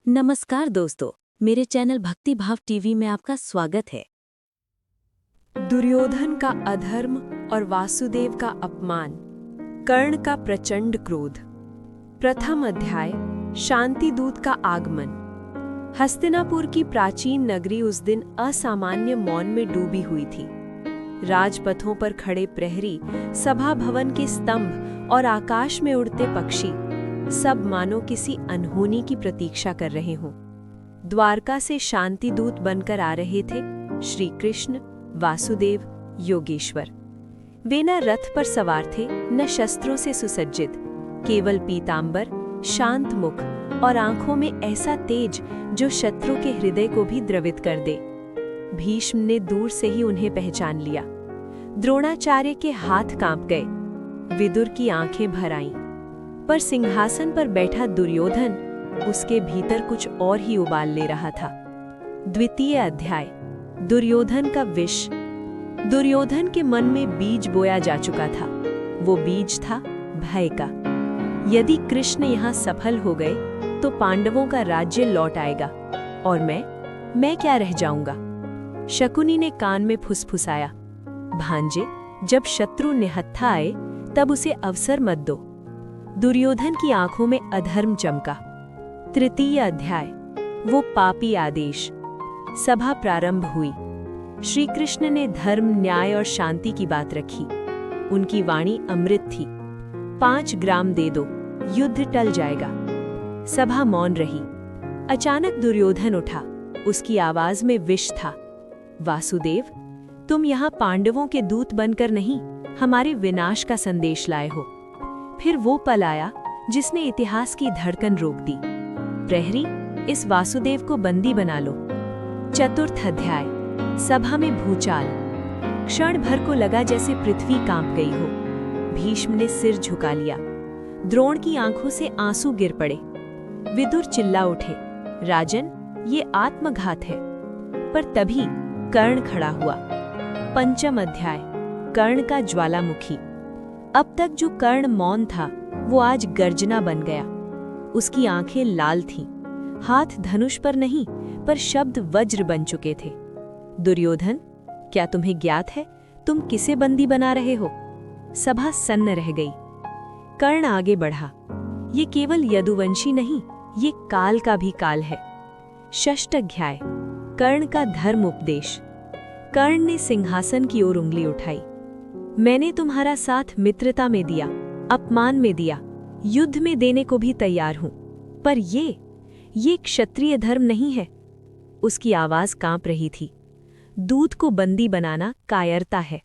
नमस्कार दोस्तों, मेरे चैनल भक्ति भाव टीवी में आपका स्वागत है। दुर्योधन का अधर्म और वासुदेव का अपमान, कर्ण का प्रचंड क्रोध। प्रथम अध्याय, शांतिदूत का आगमन। हस्तिनापुर की प्राचीन नगरी उस दिन असामान्य मौन में डूबी हुई थी। राजपथों पर खड़े प्रहरी, सभा भवन के स्तंभ और आकाश में उड़ते पक्षी सब मानो किसी अनहोनी की प्रतीक्षा कर रहे हों। द्वारका से शांतिदूत बनकर आ रहे थे श्री कृष्ण, वासुदेव, योगेश्वर। वे न रथ पर सवार थे, न शस्त्रों से सुसज्जित, केवल पीतांबर, शांत मुख और आंखों में ऐसा तेज जो शत्रु के हृदय को भी द्रवित कर दे। भीष्म ने दूर से ही उन्हें पहचान लिया। द्रोणाचार्य के हाथ कांप गए, विदुर की आंखें भर आईं। पर सिंहासन पर बैठा दुर्योधन उसके भीतर कुछ और ही उबाल ले रहा था। द्वितीय अध्याय, दुर्योधन का विष। दुर्योधन के मन में बीज बोया जा चुका था। वो बीज था भय का। यदि कृष्ण यहाँ सफल हो गए तो पांडवों का राज्य लौट आएगा और मैं क्या रह जाऊंगा। शकुनी ने कान में फुसफुसाया, भांजे, जब शत्रु निहत्था आए तब उसे अवसर मत दो। दुर्योधन की आंखों में अधर्म चमका। तृतीय अध्याय, वो पापी आदेश। सभा प्रारंभ हुई। श्री कृष्ण ने धर्म, न्याय और शांति की बात रखी। उनकी वाणी अमृत थी। 5 ग्राम दे दो, युद्ध टल जाएगा। सभा मौन रही। अचानक दुर्योधन उठा। उसकी आवाज में विष था। वासुदेव, तुम यहाँ पांडवों के दूत बनकर नहीं, हमारे विनाश का संदेश लाए हो। फिर वो पल आया जिसने इतिहास की धड़कन रोक दी। प्रहरी, इस वासुदेव को बंदी बना लो। चतुर्थ अध्याय, सभा में भूचाल। क्षण भर को लगा जैसे पृथ्वी कांप गई हो। भीष्म ने सिर झुका लिया। द्रोण की आंखों से आंसू गिर पड़े। विदुर चिल्ला उठे, राजन, ये आत्मघात है। पर तभी कर्ण खड़ा हुआ। पंचम अध्याय, कर्ण का ज्वालामुखी। अब तक जो कर्ण मौन था वो आज गर्जना बन गया। उसकी आंखें लाल थीं, हाथ धनुष पर नहीं पर शब्द वज्र बन चुके थे। दुर्योधन, क्या तुम्हें ज्ञात है तुम किसे बंदी बना रहे हो? सभा सन्न रह गई। कर्ण आगे बढ़ा। ये केवल यदुवंशी नहीं, ये काल का भी काल है। षष्ठ अध्याय, कर्ण का धर्म उपदेश। कर्ण ने सिंहासन की ओर उंगली उठाई। मैंने तुम्हारा साथ मित्रता में दिया, अपमान में दिया, युद्ध में देने को भी तैयार हूं, पर ये क्षत्रिय धर्म नहीं है। उसकी आवाज कांप रही थी। दूत को बंदी बनाना कायरता है।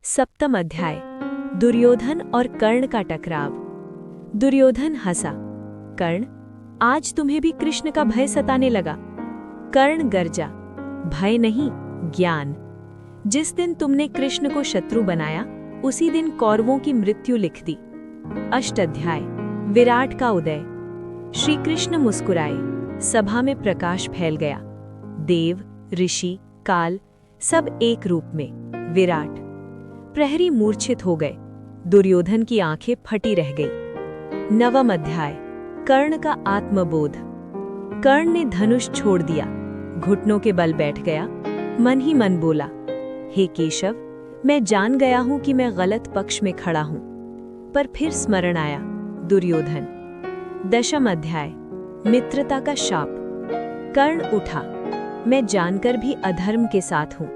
सप्तम अध्याय, दुर्योधन और कर्ण का टकराव। दुर्योधन हंसा। कर्ण, आज तुम्हें भी कृष्ण का भय सताने लगा। कर्ण गर्जा, भय नहीं, ज्ञान। जिस दिन तुमने कृष्ण को शत्रु बनाया उसी दिन कौरवों की मृत्यु लिख दी। अष्टाध्याय, विराट का उदय। श्री कृष्ण मुस्कुराए। सभा में प्रकाश फैल गया। देव, ऋषि, काल सब एक रूप में। विराट। प्रहरी मूर्छित हो गए। दुर्योधन की आंखें फटी रह गई। नवम अध्याय, कर्ण का आत्मबोध। कर्ण ने धनुष छोड़ दिया, घुटनों के बल बैठ गया। मन ही मन बोला, हे केशव, मैं जान गया हूं कि मैं गलत पक्ष में खड़ा हूं। पर फिर स्मरण आया, दुर्योधन। दशम अध्याय, मित्रता का शाप। कर्ण उठा। मैं जानकर भी अधर्म के साथ हूं।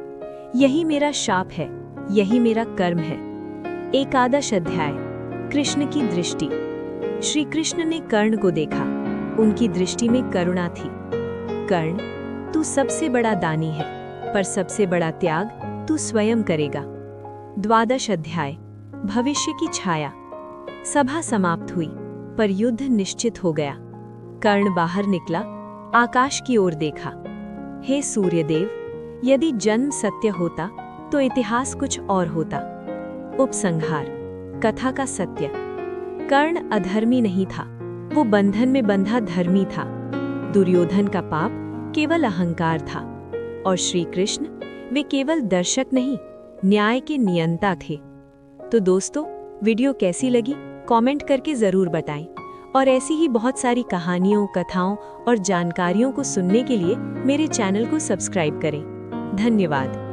यही मेरा शाप है, यही मेरा कर्म है। एकादश अध्याय, कृष्ण की दृष्टि। श्री कृष्ण ने कर्ण को देखा। उनकी दृष्टि में करुणा थी। कर्ण, तू सबसे बड़ा दानी है, पर सबसे बड़ा त्याग तू स्वयं करेगा। द्वादश अध्याय, भविष्य की छाया। सभा समाप्त हुई, पर युद्ध निश्चित हो गया। कर्ण बाहर निकला, आकाश की ओर देखा। हे सूर्यदेव, यदि जन्म सत्य होता तो इतिहास कुछ और होता। उपसंहार, कथा का सत्य। कर्ण अधर्मी नहीं था, वो बंधन में बंधा धर्मी था। दुर्योधन का पाप केवल अहंकार था, और श्री कृष्ण, वे केवल दर्शक नहीं, न्याय के नियंता थे। तो दोस्तों, वीडियो कैसी लगी कमेंट करके जरूर बताएं और ऐसी ही बहुत सारी कहानियों, कथाओं और जानकारियों को सुनने के लिए मेरे चैनल को सब्सक्राइब करें। धन्यवाद।